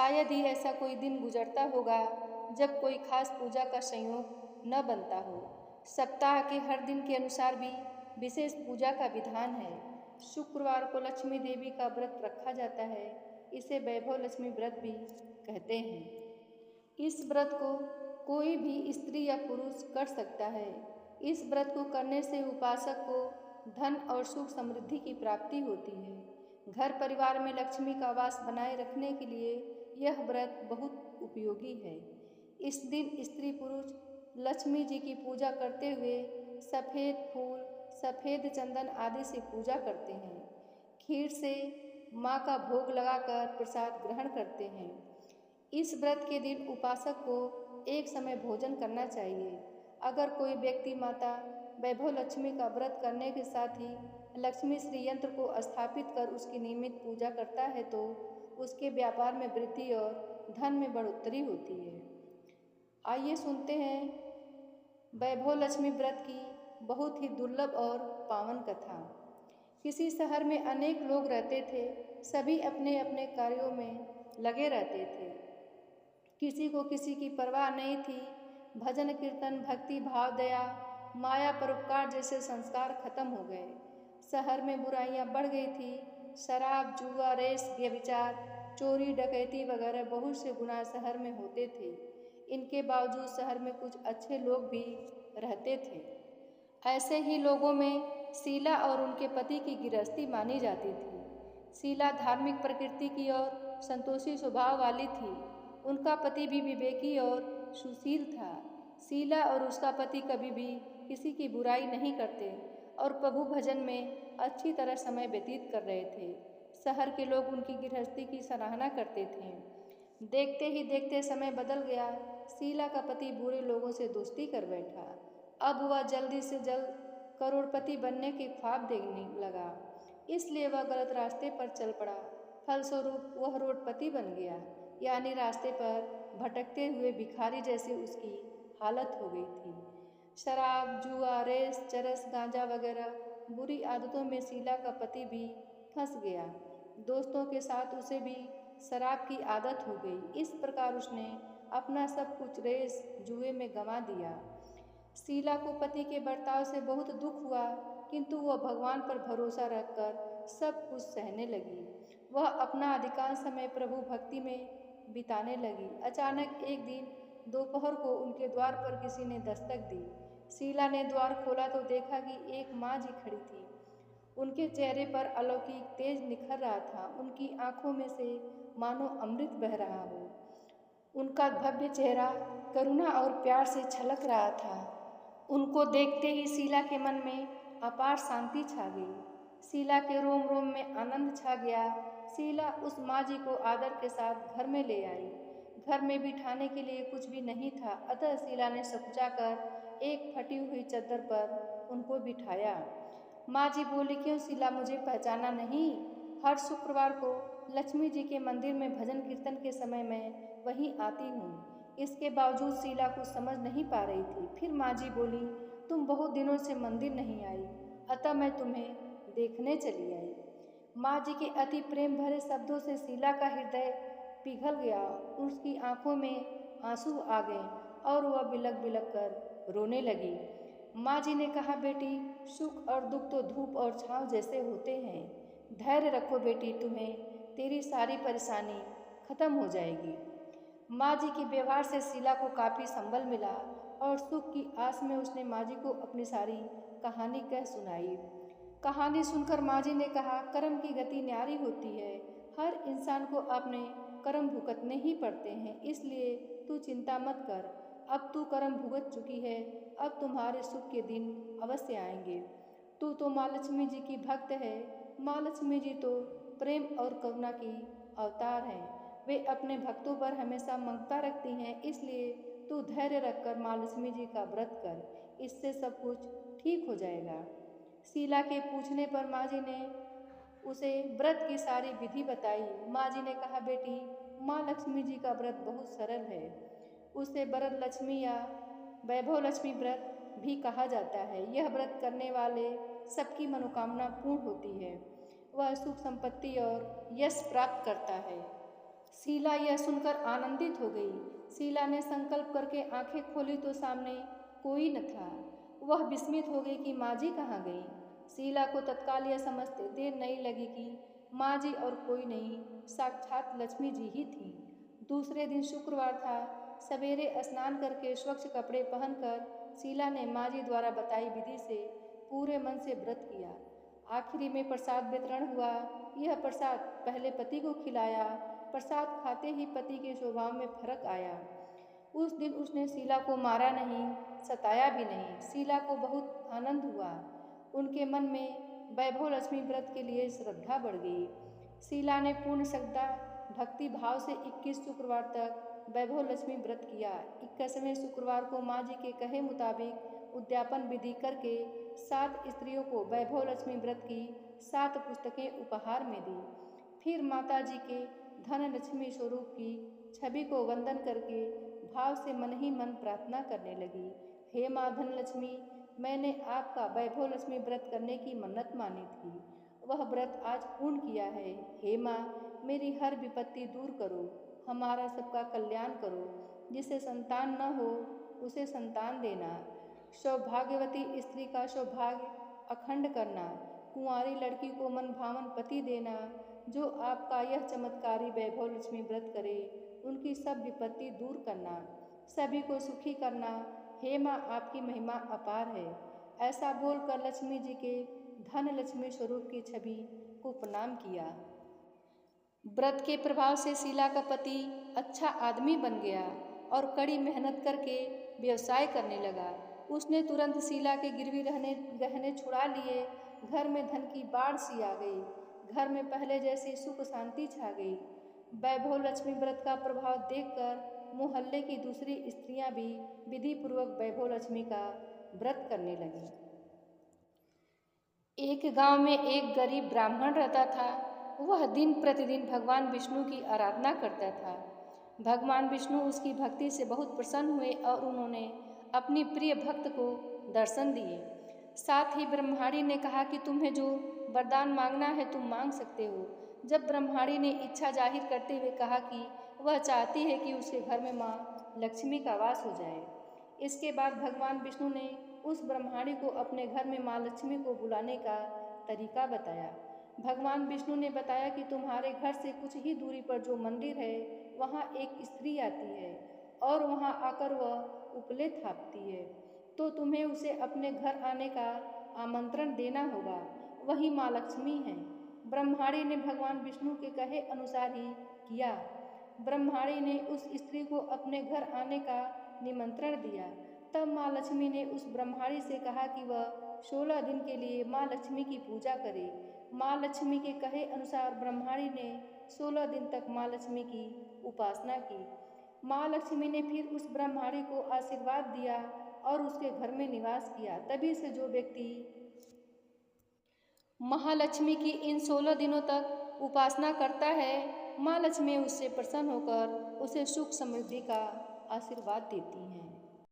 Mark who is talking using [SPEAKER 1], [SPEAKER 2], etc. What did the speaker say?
[SPEAKER 1] शायद ही ऐसा कोई दिन गुजरता होगा जब कोई खास पूजा का संयोग न बनता हो। सप्ताह के हर दिन के अनुसार भी विशेष पूजा का विधान है। शुक्रवार को लक्ष्मी देवी का व्रत रखा जाता है। इसे वैभव लक्ष्मी व्रत भी कहते हैं। इस व्रत को कोई भी स्त्री या पुरुष कर सकता है। इस व्रत को करने से उपासक को धन और सुख समृद्धि की प्राप्ति होती है। घर परिवार में लक्ष्मी का वास बनाए रखने के लिए यह व्रत बहुत उपयोगी है। इस दिन स्त्री पुरुष लक्ष्मी जी की पूजा करते हुए सफ़ेद फूल, सफ़ेद चंदन आदि से पूजा करते हैं। खीर से माँ का भोग लगाकर प्रसाद ग्रहण करते हैं। इस व्रत के दिन उपासक को एक समय भोजन करना चाहिए। अगर कोई व्यक्ति माता वैभव लक्ष्मी का व्रत करने के साथ ही लक्ष्मी श्री यंत्र को स्थापित कर उसकी नियमित पूजा करता है तो उसके व्यापार में वृद्धि और धन में बढ़ोतरी होती है। आइए सुनते हैं वैभव लक्ष्मी व्रत की बहुत ही दुर्लभ और पावन कथा। किसी शहर में अनेक लोग रहते थे। सभी अपने अपने कार्यों में लगे रहते थे। किसी को किसी की परवाह नहीं थी। भजन कीर्तन, भक्ति भाव, दया, माया, परोपकार जैसे संस्कार खत्म हो गए। शहर में बुराइयां बढ़ गई थी। शराब, जुआ, रेस, व्यभिचार, चोरी, डकैती वगैरह बहुत से गुनाह शहर में होते थे। इनके बावजूद शहर में कुछ अच्छे लोग भी रहते थे। ऐसे ही लोगों में शीला और उनके पति की गृहस्थी मानी जाती थी। शीला धार्मिक प्रकृति की और संतोषी स्वभाव वाली थी। उनका पति भी विवेकी और सुशील था। शीला और उसका पति कभी भी किसी की बुराई नहीं करते और प्रभु भजन में अच्छी तरह समय व्यतीत कर रहे थे। शहर के लोग उनकी गृहस्थी की सराहना करते थे। देखते ही देखते समय बदल गया। शीला का पति बुरे लोगों से दोस्ती कर बैठा। अब वह जल्दी से जल्द करोड़पति बनने के ख्वाब देखने लगा, इसलिए वह गलत रास्ते पर चल पड़ा। फलस्वरूप वह रोडपति बन गया, यानी रास्ते पर भटकते हुए भिखारी जैसी उसकी हालत हो गई थी। शराब, जुआ, रेस, चरस, गांजा वगैरह बुरी आदतों में शीला का पति भी फंस गया। दोस्तों के साथ उसे भी शराब की आदत हो गई। इस प्रकार उसने अपना सब कुछ रेस, जुए में गंवा दिया। शीला को पति के बर्ताव से बहुत दुख हुआ, किंतु वह भगवान पर भरोसा रखकर सब कुछ सहने लगी। वह अपना अधिकांश समय प्रभु भक्ति में बिताने लगी। अचानक एक दिन दोपहर को उनके द्वार पर किसी ने दस्तक दी। शीला ने द्वार खोला तो देखा कि एक माँ जी खड़ी थी। उनके चेहरे पर अलौकिक तेज निखर रहा था। उनकी आंखों में से मानो अमृत बह रहा हो। उनका भव्य चेहरा करुणा और प्यार से छलक रहा था। उनको देखते ही शीला के मन में अपार शांति छा गई। शीला के रोम रोम में आनंद छा गया। शीला उस माँ जी को आदर के साथ घर में ले आई। घर में बिठाने के लिए कुछ भी नहीं था, अतः शीला ने सकुचाकर एक फटी हुई चद्दर पर उनको बिठाया। माँ जी बोली, क्यों शीला, मुझे पहचाना नहीं? हर शुक्रवार को लक्ष्मी जी के मंदिर में भजन कीर्तन के समय मैं वहीं आती हूँ। इसके बावजूद शीला कुछ समझ नहीं पा रही थी। फिर माँ जी बोली, तुम बहुत दिनों से मंदिर नहीं आई, अतः मैं तुम्हें देखने चली आई। माँ जी के अति प्रेम भरे शब्दों से शीला का हृदय पिघल गया। उसकी आंखों में आंसू आ गए और वह बिलक बिलक कर रोने लगी। माँ जी ने कहा, बेटी, सुख और दुख तो धूप और छाँव जैसे होते हैं। धैर्य रखो बेटी, तुम्हें तेरी सारी परेशानी खत्म हो जाएगी। माँ जी के व्यवहार से शीला को काफ़ी संबल मिला और सुख की आस में उसने माँ जी को अपनी सारी कहानी कह सुनाई। कहानी सुनकर माँ जी ने कहा, कर्म की गति न्यारी होती है। हर इंसान को अपने कर्म भुगतने ही पड़ते हैं, इसलिए तू चिंता मत कर। अब तू कर्म भुगत चुकी है, अब तुम्हारे सुख के दिन अवश्य आएंगे। तू तो माँ लक्ष्मी जी की भक्त है। माँ लक्ष्मी जी तो प्रेम और करुणा की अवतार हैं। वे अपने भक्तों पर हमेशा ममता रखती हैं, इसलिए तू धैर्य रखकर माँ लक्ष्मी जी का व्रत कर, इससे सब कुछ ठीक हो जाएगा। शीला के पूछने पर माँ जी ने उसे व्रत की सारी विधि बताई। माँ जी ने कहा, बेटी, माँ लक्ष्मी जी का व्रत बहुत सरल है। उसे वरद लक्ष्मी या वैभव लक्ष्मी व्रत भी कहा जाता है। यह व्रत करने वाले सबकी मनोकामना पूर्ण होती है। वह सुख संपत्ति और यश प्राप्त करता है। शीला यह सुनकर आनंदित हो गई। शीला ने संकल्प करके आंखें खोली तो सामने कोई न था। वह विस्मित हो गई कि माँ जी कहाँ गई। शीला को तत्काल यह समझते देर नहीं लगी कि माँ जी और कोई नहीं, साक्षात लक्ष्मी जी ही थी। दूसरे दिन शुक्रवार था। सवेरे स्नान करके स्वच्छ कपड़े पहनकर शीला ने माँ जी द्वारा बताई विधि से पूरे मन से व्रत किया। आखिरी में प्रसाद वितरण हुआ। यह प्रसाद पहले पति को खिलाया। प्रसाद खाते ही पति के स्वभाव में फर्क आया। उस दिन उसने शीला को मारा नहीं, सताया भी नहीं। शीला को बहुत आनंद हुआ। उनके मन में वैभव लक्ष्मी व्रत के लिए श्रद्धा बढ़ गई। शीला ने पूर्ण श्रद्धा भक्ति भाव से 21 शुक्रवार तक वैभव लक्ष्मी व्रत किया। 21वें शुक्रवार को माँ जी के कहे मुताबिक उद्यापन विधि करके 7 स्त्रियों को वैभव लक्ष्मी व्रत की 7 पुस्तकें उपहार में दी। फिर माता जी के धन लक्ष्मी स्वरूप की छवि को वंदन करके भाव से मन ही मन प्रार्थना करने लगी। हे माँ धन लक्ष्मी, मैंने आपका वैभव लक्ष्मी व्रत करने की मन्नत मानी थी, वह व्रत आज पूर्ण किया है। हे माँ, मेरी हर विपत्ति दूर करो, हमारा सबका कल्याण करो। जिसे संतान न हो उसे संतान देना, सौभाग्यवती स्त्री का सौभाग्य अखंड करना, कुंवारी लड़की को मन भावन पति देना। जो आपका यह चमत्कारी वैभव लक्ष्मी व्रत करे उनकी सब विपत्ति दूर करना, सभी को सुखी करना। हे माँ, आपकी महिमा अपार है। ऐसा बोलकर लक्ष्मी जी के धन लक्ष्मी स्वरूप की छवि को प्रणाम किया। व्रत के प्रभाव से शीला का पति अच्छा आदमी बन गया और कड़ी मेहनत करके व्यवसाय करने लगा। उसने तुरंत शीला के गिरवी रहने गहने छुड़ा लिए। घर में धन की बाढ़ सी आ गई। घर में पहले जैसी सुख शांति छा गई। वैभव लक्ष्मी व्रत का प्रभाव देखकर मोहल्ले की दूसरी स्त्रियां भी विधि पूर्वक वैभव लक्ष्मी का व्रत करने लगीं। एक गांव में एक गरीब ब्राह्मण रहता था। वह दिन प्रतिदिन भगवान विष्णु की आराधना करता था। भगवान विष्णु उसकी भक्ति से बहुत प्रसन्न हुए और उन्होंने अपनी प्रिय भक्त को दर्शन दिए। साथ ही ब्रह्माणी ने कहा कि तुम्हें जो वरदान मांगना है तुम मांग सकते हो। जब ब्रह्माणी ने इच्छा जाहिर करते हुए कहा कि वह चाहती है कि उसके घर में माँ लक्ष्मी का वास हो जाए। इसके बाद भगवान विष्णु ने उस ब्रह्माणी को अपने घर में माँ लक्ष्मी को बुलाने का तरीका बताया। भगवान विष्णु ने बताया कि तुम्हारे घर से कुछ ही दूरी पर जो मंदिर है वहाँ एक स्त्री आती है और वहाँ आकर वह उपले थापती है, तो तुम्हें उसे अपने घर आने का आमंत्रण देना होगा। वही माँ लक्ष्मी है। ब्रह्माणी ने भगवान विष्णु के कहे अनुसार ही किया। ब्रह्माणी ने उस स्त्री को अपने घर आने का निमंत्रण दिया। तब माँ लक्ष्मी ने उस ब्रह्माणी से कहा कि वह 16 दिन के लिए माँ लक्ष्मी की पूजा करे। माँ लक्ष्मी के कहे अनुसार ब्रह्माणी ने 16 दिन तक माँ लक्ष्मी की उपासना की। माँ लक्ष्मी ने फिर उस ब्रह्माणी को आशीर्वाद दिया और उसके घर में निवास किया। तभी से जो व्यक्ति महालक्ष्मी की इन 16 दिनों तक उपासना करता है, माँ लक्ष्मी उससे प्रसन्न होकर उसे सुख समृद्धि का आशीर्वाद देती हैं।